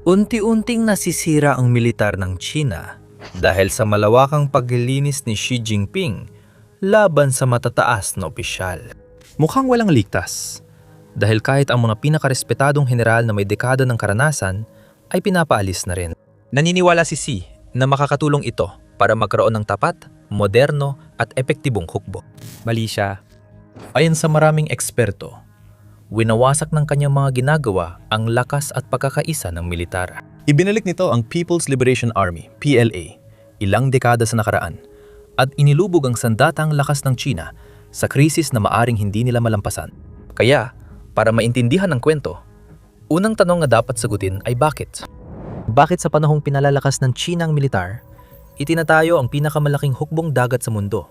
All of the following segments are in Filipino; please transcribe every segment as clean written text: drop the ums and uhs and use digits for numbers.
Unti-unting nasisira ang militar ng China dahil sa malawakang paglilinis ni Xi Jinping laban sa matataas na opisyal. Mukhang walang ligtas. Dahil kahit ang mga pinakarespetadong general na may dekada ng karanasan ay pinapaalis na rin. Naniniwala si Xi na makakatulong ito para magkaroon ng tapat, moderno at epektibong hukbo. Mali siya. Ayon sa maraming eksperto, winawasak ng kanyang mga ginagawa ang lakas at pagkakaisa ng militar. Ibinalik nito ang People's Liberation Army, PLA, ilang dekada sa nakaraan at inilubog ang sandatang lakas ng China sa krisis na maaring hindi nila malampasan. Kaya, para maintindihan ang kwento, unang tanong na dapat sagutin ay bakit? Bakit sa panahong pinalalakas ng China ang militar, itinatayo ang pinakamalaking hukbong dagat sa mundo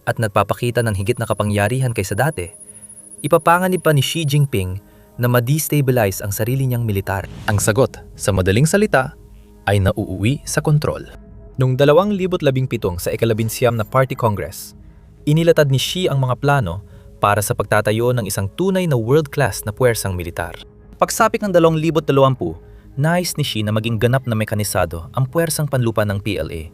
at nagpapakita ng higit na kapangyarihan kaysa dati, ipapanganib pa ni Xi Jinping na ma-destabilize ang sarili niyang militar? Ang sagot, sa madaling salita, ay nauuwi sa kontrol. Noong 2017 sa ika-11 na Party Congress, inilatad ni Xi ang mga plano para sa pagtatayo ng isang tunay na world-class na puwersang militar. Pagsapit ng 2020, nais ni Xi na maging ganap na mekanisado ang puwersang panlupa ng PLA,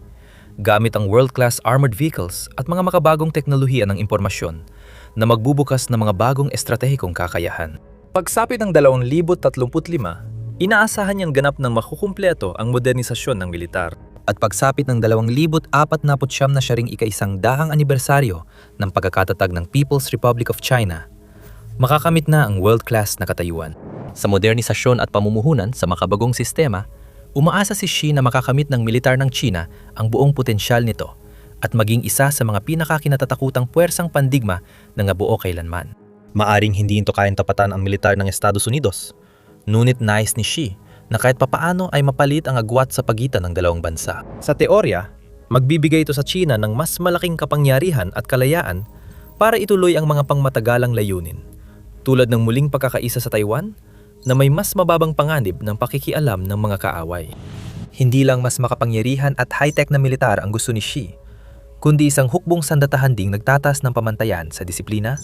gamit ang world-class armored vehicles at mga makabagong teknolohiya ng impormasyon na magbubukas ng mga bagong estratehikong kakayahan. Pagsapit ng 2035, inaasahan niyang ganap ng makukumpleto ang modernisasyon ng militar. At pagsapit ng 2049 na siya ring ika-100 anibersaryo ng pagkakatatag ng People's Republic of China, makakamit na ang world-class na katayuan. Sa modernisasyon at pamumuhunan sa makabagong sistema, umaasa si Xi na makakamit ng militar ng China ang buong potensyal nito at maging isa sa mga pinakakinatatakutang puwersang pandigma na nabuo kailanman. Maaring hindi ito kayang tapatan ang militar ng Estados Unidos, ngunit nais ni Xi na kahit papaano ay mapalit ang agwat sa pagitan ng dalawang bansa. Sa teorya, magbibigay ito sa China ng mas malaking kapangyarihan at kalayaan para ituloy ang mga pangmatagalang layunin, tulad ng muling pagkakaisa sa Taiwan na may mas mababang panganib ng pakikialam ng mga kaaway. Hindi lang mas makapangyarihan at high-tech na militar ang gusto ni Xi, kundi isang hukbong sandatahan ding nagtatas ng pamantayan sa disiplina,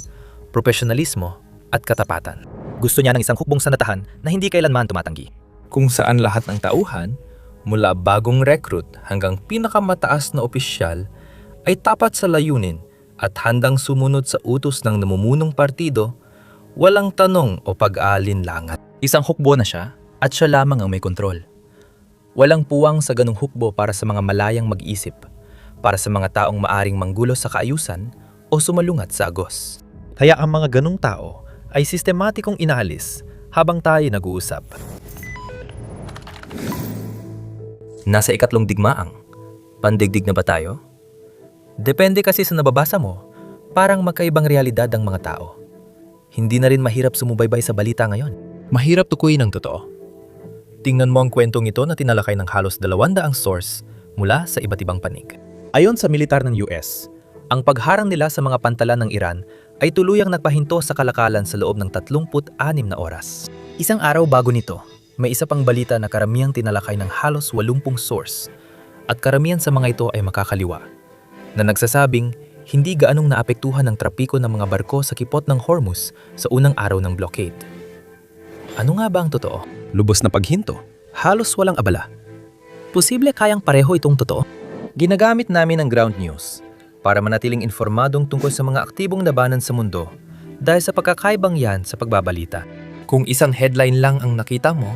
profesionalismo at katapatan. Gusto niya ng isang hukbong sandatahan na hindi kailanman tumatanggi, kung saan lahat ng tauhan, mula bagong recruit hanggang pinakamataas na opisyal, ay tapat sa layunin at handang sumunod sa utos ng namumunong partido, walang tanong o pag-aalinlangan. Isang hukbo na siya at siya lamang ang may kontrol. Walang puwang sa ganung hukbo para sa mga malayang mag-isip, para sa mga taong maaring manggulo sa kaayusan o sumalungat sa agos. Kaya ang mga ganung tao ay sistematikong inaalis habang tayo nag-uusap. Nasa ikatlong digmaang, pandigdig na ba tayo? Depende kasi sa nababasa mo, parang magkaibang realidad ang mga tao. Hindi na rin mahirap sumubaybay sa balita ngayon. Mahirap tukuyin ang totoo. Tingnan mo ang kwentong ito na tinalakay ng halos 200 source mula sa iba't ibang panig. Ayon sa militar ng US, ang pagharang nila sa mga pantalan ng Iran ay tuluyang nagpahinto sa kalakalan sa loob ng 36 na oras. Isang araw bago nito, may isa pang balita na karamihang tinalakay ng halos 80 source at karamihan sa mga ito ay makakaliwa na nagsasabing hindi gaanong naapektuhan ng trapiko ng mga barko sa kipot ng Hormuz sa unang araw ng blockade. Ano nga ba ang totoo? Lubos na paghinto, halos walang abala. Posible kayang pareho itong totoo? Ginagamit namin ang ground news para manatiling informadong tungkol sa mga aktibong labanan sa mundo dahil sa pagkakaibang yan sa pagbabalita. Kung isang headline lang ang nakita mo,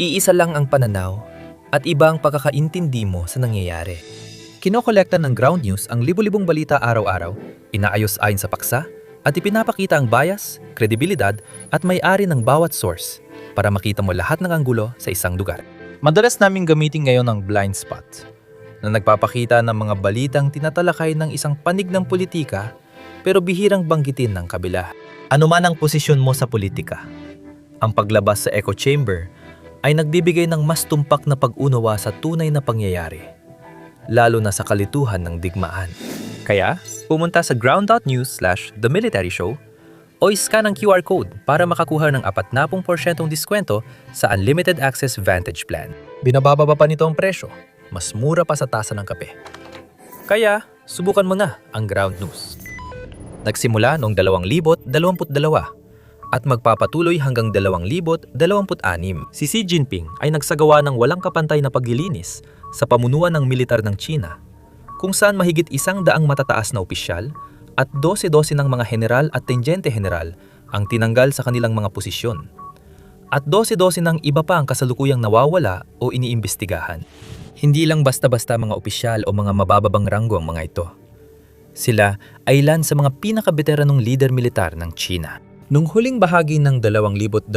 iisa lang ang pananaw at iba ang pagkakaintindi mo sa nangyayari. Kinokolekta ng ground news ang libu-libong balita araw-araw, inaayos ayon sa paksa, at ipinapakita ang bias, kredibilidad at may-ari ng bawat source para makita mo lahat ng anggulo sa isang lugar. Madalas naming gamitin ngayon ang blind spot na nagpapakita ng mga balitang tinatalakay ng isang panig ng politika pero bihirang banggitin ng kabila. Ano man ang posisyon mo sa politika, ang paglabas sa echo chamber ay nagbibigay ng mas tumpak na pag-unawa sa tunay na pangyayari, lalo na sa kalituhan ng digmaan. Kaya, pumunta sa ground.news/The Military Show o iscan ang QR code para makakuha ng 40% diskwento sa Unlimited Access Vantage Plan. Binababa pa nito ang presyo, mas mura pa sa tasa ng kape. Kaya, subukan mo na ang Ground News. Nagsimula noong 2022 at magpapatuloy hanggang 2026. Si Xi Jinping ay nagsagawa ng walang kapantay na paglilinis sa pamunuan ng militar ng China, kung saan mahigit 100 matataas na opisyal at 12 ng mga general at tenjente general ang tinanggal sa kanilang mga posisyon. At 12 ng iba pa ang kasalukuyang nawawala o iniimbestigahan. Hindi lang basta-basta mga opisyal o mga mabababang ranggo ang mga ito. Sila ay ilan sa mga pinakabeteranong leader militar ng China. Nung huling bahagi ng 2024,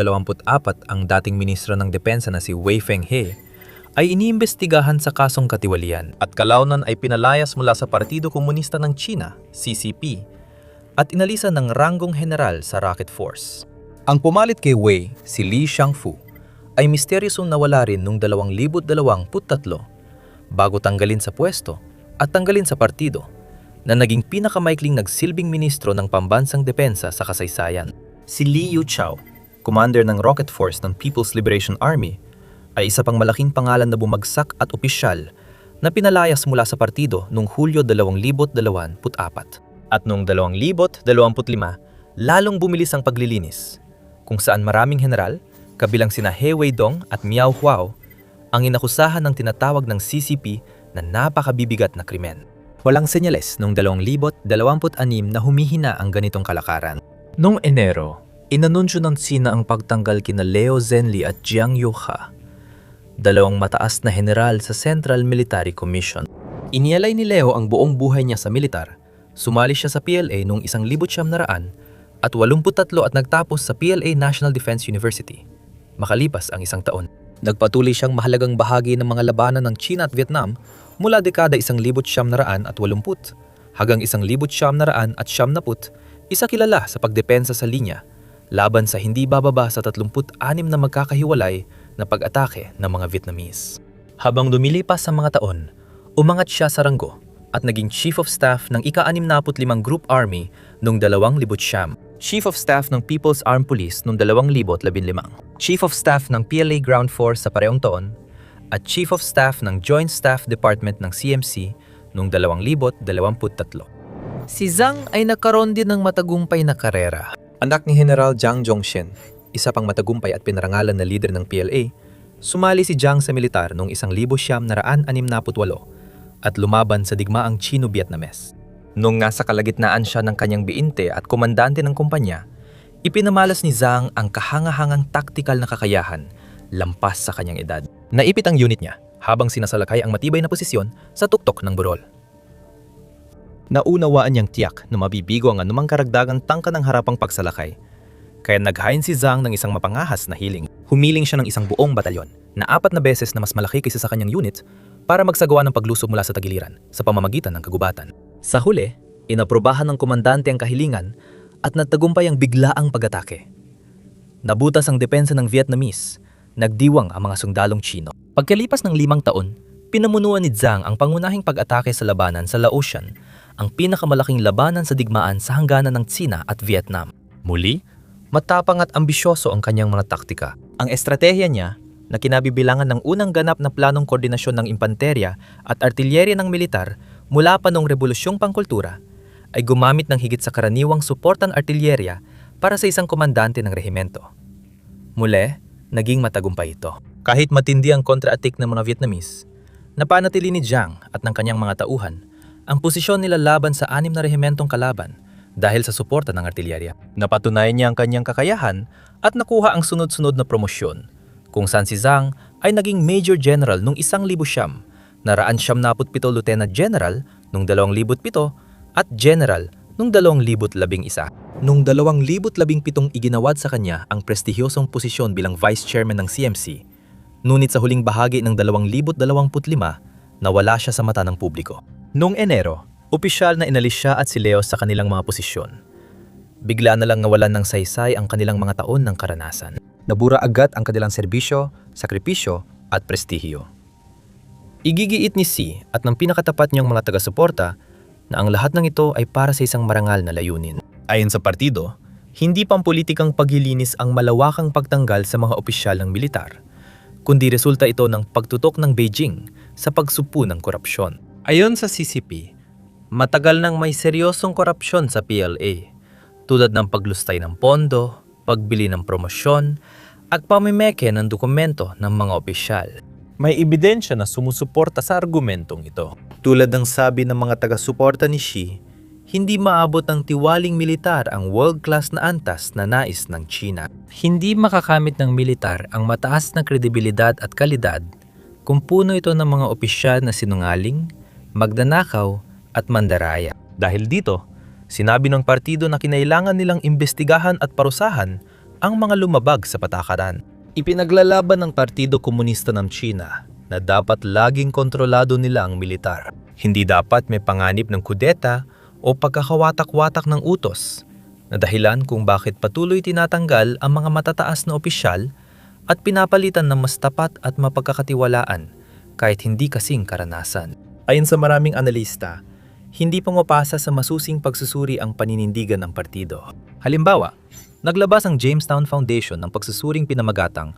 ang dating ministro ng depensa na si Wei Fenghe ay iniimbestigahan sa kasong katiwalian at kalaunan ay pinalayas mula sa Partido Komunista ng China, CCP, at inalisan ng ranggong general sa Rocket Force. Ang pumalit kay Wei, si Li Shangfu, ay misteryosong nawala rin noong 2023 bago tanggalin sa pwesto at tanggalin sa partido, na naging pinakamaikling nagsilbing ministro ng pambansang depensa sa kasaysayan. Si Li Yuchao, commander ng Rocket Force ng People's Liberation Army, ay isa pang malaking pangalan na bumagsak at opisyal na pinalayas mula sa partido noong Hulyo 2024. At noong 2025, lalong bumilis ang paglilinis, kung saan maraming general, kabilang sina He Weidong at Miao Huao, ang inakusahan ng tinatawag ng CCP na napakabibigat na krimen. Walang senyales noong 2026 na humihina ang ganitong kalakaran. Noong Enero, inanunsyo ng China ang pagtanggal kina Liu Zhenli at Jiang Youha, dalawang mataas na general sa Central Military Commission. Inialay ni Liu ang buong buhay niya sa militar. Sumali siya sa PLA noong 1983 at 83 at nagtapos sa PLA National Defense University. Makalipas ang 1 taon, nagpatuloy siyang mahalagang bahagi ng mga labanan ng China at Vietnam mula dekada 1980 hanggang 1990, isa kilala sa pagdepensa sa linya laban sa hindi bababa sa 36 na magkakahiwalay na pag-atake ng mga Vietnamese. Habang lumilipas ang mga taon, umangat siya sa ranggo at naging Chief of Staff ng ika-65 Group Army noong 2009, Chief of Staff ng People's Armed Police noong 2015, Chief of Staff ng PLA Ground Force sa parehong taon, at Chief of Staff ng Joint Staff Department ng CMC noong 2023. Si Zhang ay nagkaroon din ng matagumpay na karera. Anak ni General Zhang Zhongshen, isa pang matagumpay at pinarangalan na leader ng PLA, sumali si Zhang sa militar noong 1968 at lumaban sa digmaang Chino-Vietnamese. Noong nasa kalagitnaan siya ng kanyang biinte at komandante ng kumpanya, ipinamalas ni Zhang ang kahangahangang taktikal na kakayahan lampas sa kanyang edad. Naipit ang unit niya habang sinasalakay ang matibay na posisyon sa tuktok ng burol. Naunawaan niyang tiyak na mabibigo ang anumang karagdagang tangka ng harapang pagsalakay, kaya naghain si Zhang ng isang mapangahas na hiling. Humiling siya ng isang buong batalyon na 4 na beses na mas malaki kaysa sa kanyang unit para magsagawa ng paglusob mula sa tagiliran sa pamamagitan ng kagubatan. Sa huli, inaprubahan ng komandante ang kahilingan at nagtagumpay ang biglaang pag-atake. Nabutas ang depensa ng Vietnamese, nagdiwang ang mga sundalong Chino. Pagkalipas ng 5 taon, pinamunuan ni Zhang ang pangunahing pag-atake sa labanan sa Laotian, ang pinakamalaking labanan sa digmaan sa hangganan ng China at Vietnam. Muli, matapang at ambisyoso ang kanyang mga taktika. Ang estratehiya niya, na kinabibilangan ng unang ganap na planong koordinasyon ng impanterya at artilyerya ng militar mula pa noong Rebolusyong Pangkultura, ay gumamit ng higit sa karaniwang suportan artilyerya para sa isang komandante ng rehimento. Muli, naging matagumpay ito. Kahit matindi ang kontra-attack ng mga Vietnamese, napanatili ni Zhang at ng kanyang mga tauhan ang posisyon nila laban sa 6 na rehimentong kalaban dahil sa suporta ng artilyerya. Napatunayan niya ang kanyang kakayahan at nakuha ang sunod-sunod na promosyon, kung saan si Zhang ay naging Major General noong 1900, naraan 97 Lieutenant General noong 2007 at General noong 2011. Noong 2017 iginawad sa kanya ang prestihiyosong posisyon bilang Vice Chairman ng CMC, ngunit sa huling bahagi ng 2025, nawala siya sa mata ng publiko. Noong Enero, opisyal na inalis siya at si Leo sa kanilang mga posisyon. Bigla na lang nawalan ng saysay ang kanilang mga taon ng karanasan. Nabura agad ang kanilang serbisyo, sakripisyo at prestihiyo. Igigiit ni Xi at ng pinakatapat niyang mga taga-suporta na ang lahat ng ito ay para sa isang marangal na layunin. Ayon sa partido, hindi pampolitikang paglilinis ang malawakang pagtanggal sa mga opisyal ng militar, kundi resulta ito ng pagtutok ng Beijing sa pagsupo ng korupsyon. Ayon sa CCP, matagal nang may seryosong korupsyon sa PLA, tulad ng paglustay ng pondo, pagbili ng promosyon, at pamimeke ng dokumento ng mga opisyal. May ebidensya na sumusuporta sa argumentong ito. Tulad ng sabi ng mga taga-suporta ni Xi, hindi maabot ng tiwaling militar ang world-class na antas na nais ng China. Hindi makakamit ng militar ang mataas na kredibilidad at kalidad kung puno ito ng mga opisyal na sinungaling, magnanakaw at mandaraya. Dahil dito, sinabi ng partido na kinailangan nilang imbestigahan at parusahan ang mga lumabag sa patakaran. Ipinaglalaban ng Partido Komunista ng China na dapat laging kontrolado nila ang militar. Hindi dapat may panganib ng kudeta o pagkakawatak-watak ng utos na dahilan kung bakit patuloy tinatanggal ang mga matataas na opisyal at pinapalitan ng mas tapat at mapagkakatiwalaan kahit hindi kasing karanasan. Ayon sa maraming analista, hindi pumapasa sa masusing pagsusuri ang paninindigan ng partido. Halimbawa, naglabas ang Jamestown Foundation ng pagsusuring pinamagatang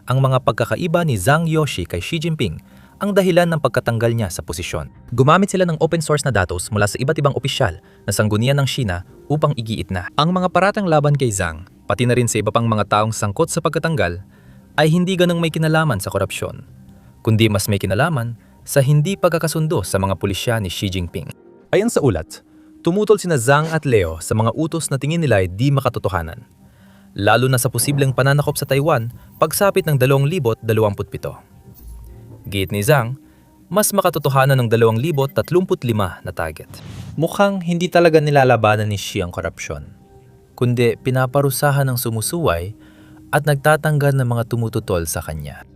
ang mga pagkakaiba ni Zhang Yoshi kay Xi Jinping ang dahilan ng pagkatanggal niya sa posisyon. Gumamit sila ng open source na datos mula sa iba't ibang opisyal na sanggunian ng China upang igiit na ang mga paratang laban kay Zhang, pati na rin sa iba pang mga taong sangkot sa pagkatanggal, ay hindi ganang may kinalaman sa korupsyon, kundi mas may kinalaman sa hindi pagkakasundo sa mga pulisya ni Xi Jinping. Ayon sa ulat, tumutol sina Zhang at Leo sa mga utos na tingin nila ay di makatotohanan, lalo na sa posibleng pananakop sa Taiwan pagsapit ng 2027. Giit ni Zhang, mas makatotohanan ng 2035 na target. Mukhang hindi talaga nilalabanan ni Xi ang korupsyon, kundi pinaparusahan ng sumusuway at nagtatanggal ng mga tumututol sa kanya.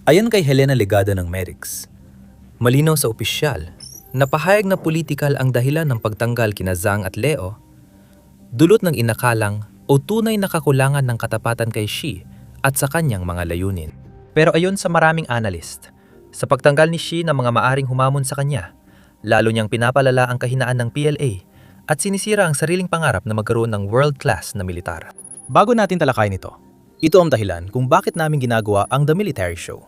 Ayon kay Helena Legada ng Merix, malinaw sa opisyal na pahayag na politikal ang dahilan ng pagtanggal kina Zhang at Leo, dulot ng inakalang o tunay na kakulangan ng katapatan kay Xi at sa kanyang mga layunin. Pero ayon sa maraming analyst, sa pagtanggal ni Xi ng mga maaring humamon sa kanya, lalo niyang pinapalala ang kahinaan ng PLA at sinisira ang sariling pangarap na magkaroon ng world-class na militar. Bago natin talakayin ito, ito ang dahilan kung bakit namin ginagawa ang The Military Show,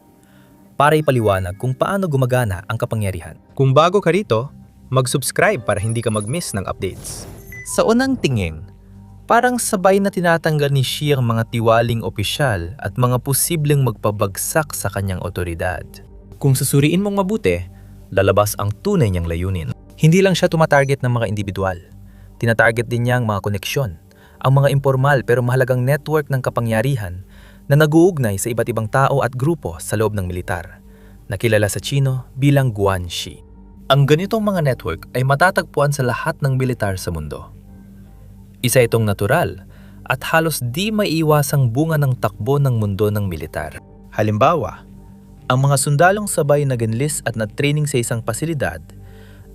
para ipaliwanag kung paano gumagana ang kapangyarihan. Kung bago ka rito, mag-subscribe para hindi ka mag-miss ng updates. Sa unang tingin, parang sabay na tinatanggal ni Xi ang mga tiwaling opisyal at mga posibleng magpabagsak sa kanyang otoridad. Kung susuriin mong mabuti, lalabas ang tunay niyang layunin. Hindi lang siya tumatarget ng mga individual. Tinatarget din niya ang mga koneksyon, ang mga informal pero mahalagang network ng kapangyarihan na nag-uugnay sa iba't ibang tao at grupo sa loob ng militar, na kilala sa Chino bilang Guanxi. Ang ganitong mga network ay matatagpuan sa lahat ng militar sa mundo. Isa itong natural at halos di maiiwasang bunga ng takbo ng mundo ng militar. Halimbawa, ang mga sundalong sabay na ginlist at na-training sa isang pasilidad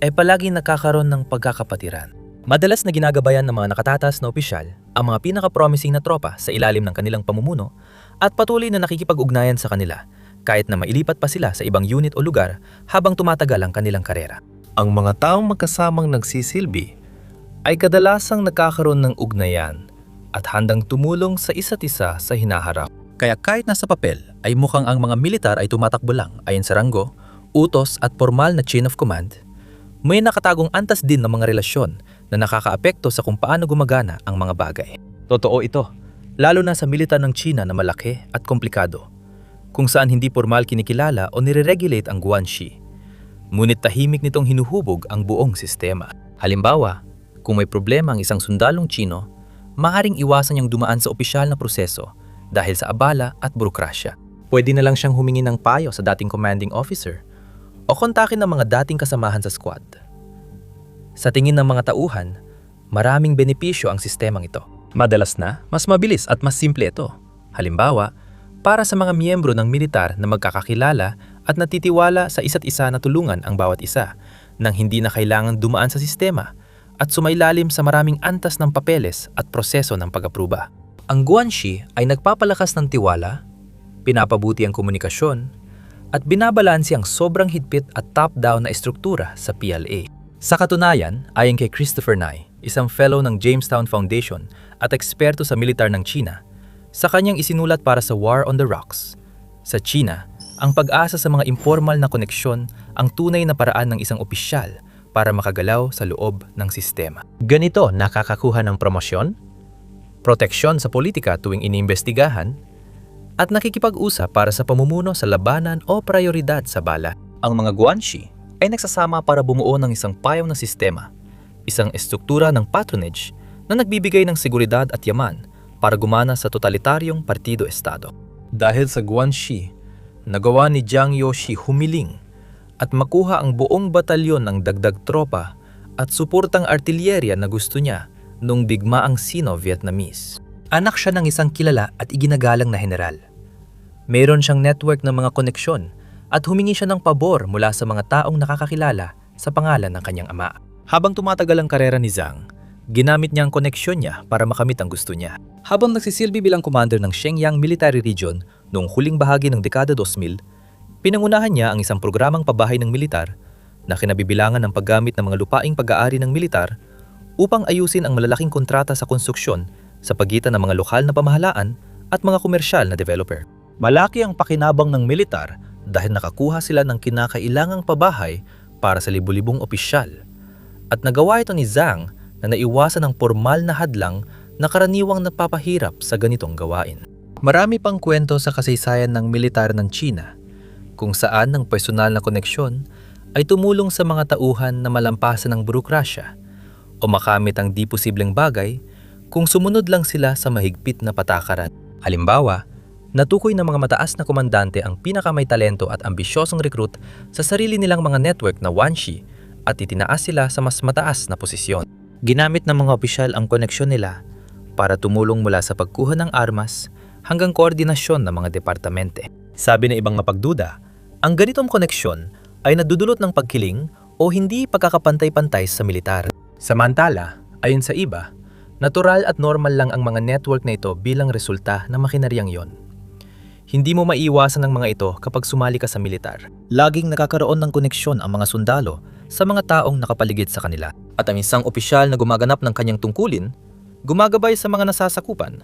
ay palaging nakakaroon ng pagkakapatiran. Madalas na ginagabayan ng mga nakatatas na opisyal ang mga pinaka-promising na tropa sa ilalim ng kanilang pamumuno at patuloy na nakikipag-ugnayan sa kanila kahit na mailipat pa sila sa ibang unit o lugar habang tumatagal ang kanilang karera. Ang mga taong magkasamang nagsisilbi ay kadalasang nagkakaroon ng ugnayan at handang tumulong sa isa't isa sa hinaharap. Kaya kahit nasa papel ay mukhang ang mga militar ay tumatakbo lang ayon sa ranggo, utos at formal na chain of command, may nakatagong antas din ng mga relasyon na nakakaapekto sa kung paano gumagana ang mga bagay. Totoo ito, lalo na sa militar ng China na malaki at komplikado, kung saan hindi formal kinikilala o nire-regulate ang Guanxi. Ngunit tahimik nitong hinuhubog ang buong sistema. Halimbawa, kung may problema ang isang sundalong Chino, maaaring iwasan niyang dumaan sa opisyal na proseso dahil sa abala at burokrasya. Pwede na lang siyang humingi ng payo sa dating commanding officer o kontakin ng mga dating kasamahan sa squad. Sa tingin ng mga tauhan, maraming benepisyo ang sistemang ito. Madalas na, mas mabilis at mas simple ito. Halimbawa, para sa mga miyembro ng militar na magkakakilala at natitiwala sa isa't isa na tulungan ang bawat isa nang hindi na kailangan dumaan sa sistema at sumailalim sa maraming antas ng papeles at proseso ng pag-apruba. Ang Guanxi ay nagpapalakas ng tiwala, pinapabuti ang komunikasyon, at binabalansi ang sobrang higpit at top-down na estruktura sa PLA. Sa katunayan, ayon kay Christopher Nye, isang fellow ng Jamestown Foundation at eksperto sa militar ng China, sa kanyang isinulat para sa War on the Rocks, sa China, ang pag-asa sa mga informal na koneksyon ang tunay na paraan ng isang opisyal para makagalaw sa loob ng sistema. Ganito nakakakuha ng promosyon? proteksyon sa politika tuwing iniimbestigahan, at nakikipag-usap para sa pamumuno sa labanan o prioridad sa bala. Ang mga Guanxi ay nagsasama para bumuo ng isang payaw na sistema, isang estruktura ng patronage na nagbibigay ng seguridad at yaman para gumana sa totalitaryong partido-estado. Dahil sa Guanxi, nagawa ni Jiang Yoshi humiling at makuha ang buong batalyon ng dagdag tropa at suportang artilyerya na gusto niya noong digmaang Sino-Vietnamese. Anak siya ng isang kilala at iginagalang na general. Meron siyang network ng mga koneksyon at humingi siya ng pabor mula sa mga taong nakakakilala sa pangalan ng kanyang ama. Habang tumatagal ang karera ni Zhang, ginamit niya ang koneksyon niya para makamit ang gusto niya. Habang nagsisilbi bilang commander ng Shenyang Military Region noong huling bahagi ng dekada 2000, pinangunahan niya ang isang programang pabahay ng militar na kinabibilangan ng paggamit ng mga lupaing pag-aari ng militar upang ayusin ang malalaking kontrata sa konstruksyon sa pagitan ng mga lokal na pamahalaan at mga komersyal na developer. Malaki ang pakinabang ng militar dahil nakakuha sila ng kinakailangang pabahay para sa libu-libong opisyal. At nagawa ito ni Zhang na naiwasan ang formal na hadlang na karaniwang nagpapahirap sa ganitong gawain. Marami pang kwento sa kasaysayan ng militar ng China kung saan ang personal na koneksyon ay tumulong sa mga tauhan na malampasan ng burokrasya o makamit ang di posibleng bagay kung sumunod lang sila sa mahigpit na patakaran. Halimbawa, natukoy ng mga mataas na komandante ang pinakamay talento at ambisyosong recruit sa sarili nilang mga network na Guanxi at itinaas sila sa mas mataas na posisyon. Ginamit ng mga opisyal ang koneksyon nila para tumulong mula sa pagkuha ng armas hanggang koordinasyon ng mga departamente. Sabi ng ibang mapagduda, ang ganitong koneksyon ay nadudulot ng pagkiling o hindi pagkakapantay-pantay sa militar. Samantala, ayon sa iba, natural at normal lang ang mga network na ito bilang resulta ng makinaryang yon. Hindi mo maiiwasan ang mga ito kapag sumali ka sa militar. Laging nakakaroon ng koneksyon ang mga sundalo sa mga taong nakapaligid sa kanila. At ang isang opisyal na gumaganap ng kanyang tungkulin, gumagabay sa mga nasasakupan,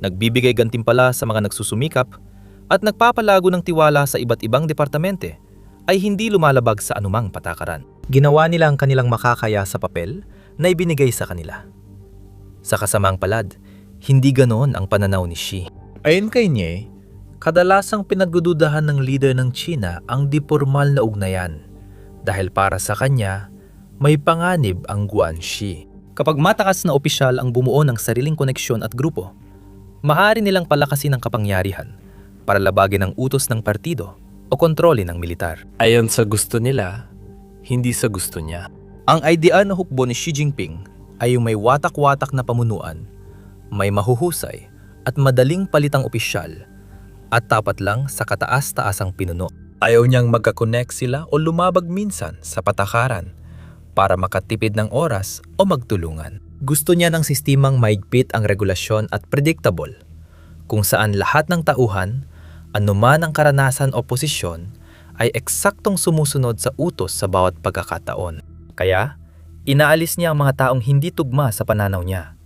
nagbibigay gantimpala sa mga nagsusumikap, at nagpapalago ng tiwala sa iba't ibang departamente ay hindi lumalabag sa anumang patakaran. Ginawa nila ang kanilang makakaya sa papel na ibinigay sa kanila. Sa kasamang palad, hindi ganoon ang pananaw ni Xi. Ayon kay Nye, kadalasang pinagdududahan ng leader ng China ang di formal na ugnayan dahil para sa kanya, may panganib ang Guanxi. Kapag matakas na opisyal ang bumuo ng sariling koneksyon at grupo, maaari nilang palakasin ang kapangyarihan para labagin ang utos ng partido o kontrolin ng militar. Ayon sa gusto nila, hindi sa gusto niya. Ang ideal na hukbo ni Xi Jinping ay yung may watak-watak na pamunuan, may mahuhusay at madaling palitang opisyal, at tapat lang sa kataas-taasang pinuno. Ayaw niyang magkakonek sila o lumabag minsan sa patakaran para makatipid ng oras o magtulungan. Gusto niya ng sistemang maigpit ang regulasyon at predictable, kung saan lahat ng tauhan, anuman ang karanasan o posisyon, ay eksaktong sumusunod sa utos sa bawat pagkakataon. Kaya, inaalis niya ang mga taong hindi tugma sa pananaw niya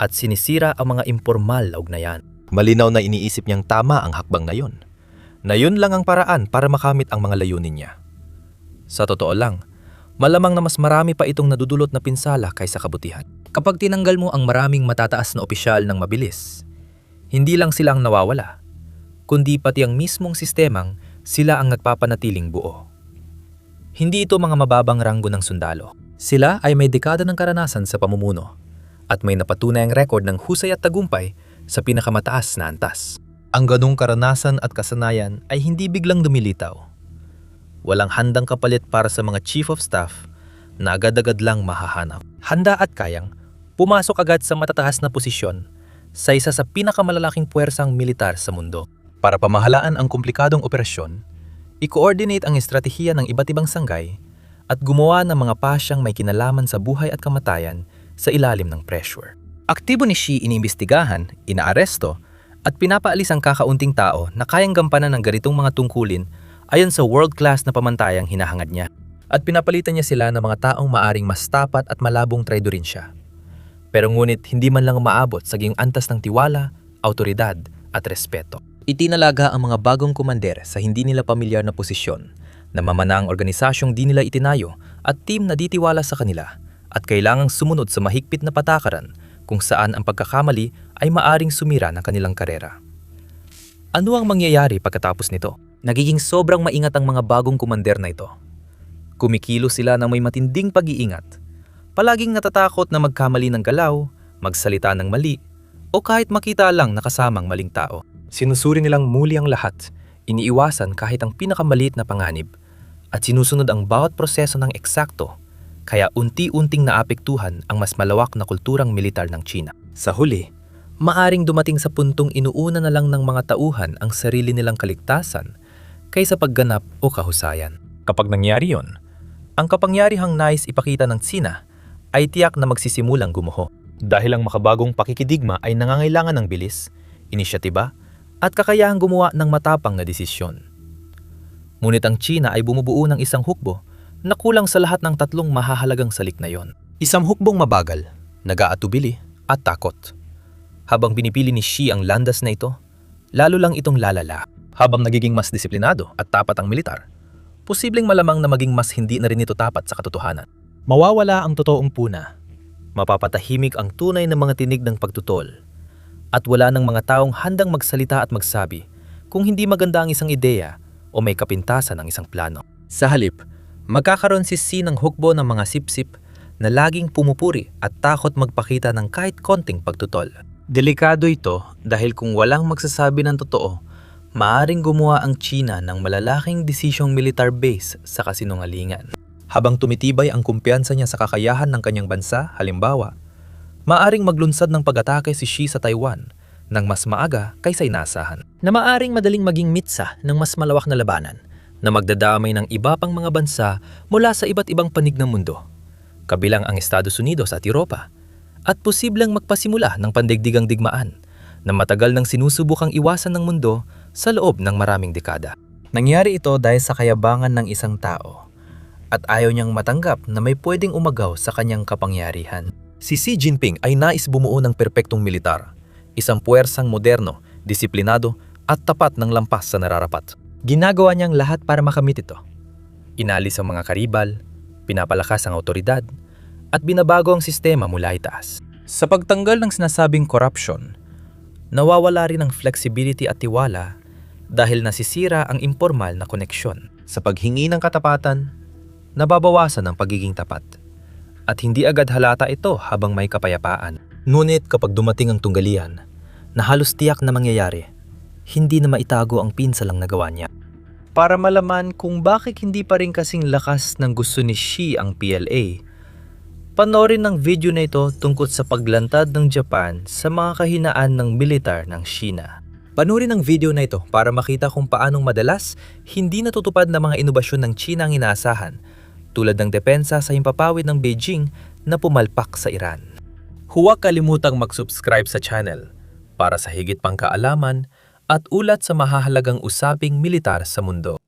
at sinisira ang mga impormal na ugnayan. Malinaw na iniisip niyang tama ang hakbang na yun. Na yun lang ang paraan para makamit ang mga layunin niya. Sa totoo lang, malamang na mas marami pa itong nadudulot na pinsala kaysa kabutihan. Kapag tinanggal mo ang maraming matataas na opisyal ng mabilis, hindi lang silang nawawala, kundi pati ang mismong sistemang sila ang nagpapanatiling buo. Hindi ito mga mababang ranggo ng sundalo. Sila ay may dekada ng karanasan sa pamumuno at may napatunayang rekord ng husay at tagumpay sa pinakamataas na antas. Ang ganong karanasan at kasanayan ay hindi biglang dumilitaw. Walang handang kapalit para sa mga chief of staff na agad-agad lang mahahanap. Handa at kayang pumasok agad sa matataas na posisyon sa isa sa pinakamalalaking puwersang militar sa mundo. Para pamahalaan ang komplikadong operasyon, i-coordinate ang estratehiya ng iba't ibang sanggay at gumawa ng mga pasyang may kinalaman sa buhay at kamatayan sa ilalim ng pressure. Aktibo ni Xi iniimbestigahan, inaaresto, at pinapaalis ang kakaunting tao na kayang gampanan ng ganitong mga tungkulin ayon sa world-class na pamantayang hinahangad niya. At pinapalitan niya sila ng mga taong maaring mas tapat at malabong traidorin siya. Pero ngunit hindi man lang umaabot sa gayong antas ng tiwala, autoridad at respeto. Itinalaga ang mga bagong komander sa hindi nila pamilyar na posisyon, na mamana ang organisasyong di nila itinayo at team na ditiwala sa kanila at kailangang sumunod sa mahigpit na patakaran kung saan ang pagkakamali ay maaring sumira ng kanilang karera. Ano ang mangyayari pagkatapos nito? Nagiging sobrang maingat ang mga bagong kumander na ito. Kumikilos sila ng may matinding pag-iingat. Palaging natatakot na magkamali ng galaw, magsalita ng mali, o kahit makita lang nakasamang maling tao. Sinusuri nilang muli ang lahat, iniiwasan kahit ang pinakamaliit na panganib, at sinusunod ang bawat proseso ng eksakto, kaya unti-unting naapektuhan ang mas malawak na kulturang militar ng China. Sa huli, maaring dumating sa puntong inuuna na lang ng mga tauhan ang sarili nilang kaligtasan kaysa pagganap o kahusayan. Kapag nangyari yon, ang kapangyarihang nais ipakita ng China ay tiyak na magsisimulang gumuho. Dahil ang makabagong pakikidigma ay nangangailangan ng bilis, inisyatiba, at kakayahang gumawa ng matapang na desisyon. Ngunit ang China ay bumubuo ng isang hukbo na kulang sa lahat ng tatlong mahahalagang salik na yon. Isang hukbong mabagal, nag-aatubili at takot. Habang pinipili ni Xi ang landas na ito, lalo lang itong lalala. Habang nagiging mas disiplinado at tapat ang militar, posibleng malamang na maging mas hindi na rin ito tapat sa katotohanan. Mawawala ang totoong puna. Mapapatahimik ang tunay na mga tinig ng pagtutol. At wala ng mga taong handang magsalita at magsabi kung hindi maganda ang isang ideya o may kapintasan ng isang plano. Sa halip, magkakaroon si Xi ng hukbo ng mga sipsip na laging pumupuri at takot magpakita ng kahit konting pagtutol. Delikado ito dahil kung walang magsasabi ng totoo, maaring gumawa ang China ng malalaking desisyong militar base sa kasinungalingan. Habang tumitibay ang kumpiyansa niya sa kakayahan ng kanyang bansa, halimbawa, maaring maglunsad ng pag-atake si Xi sa Taiwan ng mas maaga kaysa inaasahan. Na maaring madaling maging mitsa ng mas malawak na labanan na magdadamay ng iba pang mga bansa mula sa iba't ibang panig ng mundo, kabilang ang Estados Unidos at Europa, at posibleng magpasimula ng pandigdigang digmaan na matagal nang sinusubukang iwasan ng mundo sa loob ng maraming dekada. Nangyari ito dahil sa kayabangan ng isang tao at ayaw niyang matanggap na may pwedeng umagaw sa kanyang kapangyarihan. Si Xi Jinping ay nais bumuo ng perpektong militar, isang puwersang moderno, disiplinado at tapat ng lampas sa nararapat. Ginagawa niyang lahat para makamit ito. Inalis ang mga karibal, pinapalakas ang awtoridad, at binabago ang sistema mula itaas. Sa pagtanggal ng sinasabing corruption, nawawala rin ang flexibility at tiwala dahil nasisira ang impormal na koneksyon. Sa paghingi ng katapatan, nababawasan ang pagiging tapat. At hindi agad halata ito habang may kapayapaan. Ngunit kapag dumating ang tunggalian, na halos tiyak na mangyayari, hindi na maitago ang pinsalang nagawa niya. Para malaman kung bakit hindi pa rin kasing lakas ng gusto ni Xi ang PLA, panoorin ang video na ito tungkol sa paglantad ng Japan sa mga kahinaan ng militar ng China. Panoorin ang video na ito para makita kung paanong madalas hindi natutupad na mga inobasyon ng China ang inaasahan, tulad ng depensa sa himpapawid ng Beijing na pumalpak sa Iran. Huwag kalimutang mag-subscribe sa channel para sa higit pang kaalaman at ulat sa mahahalagang usaping militar sa mundo.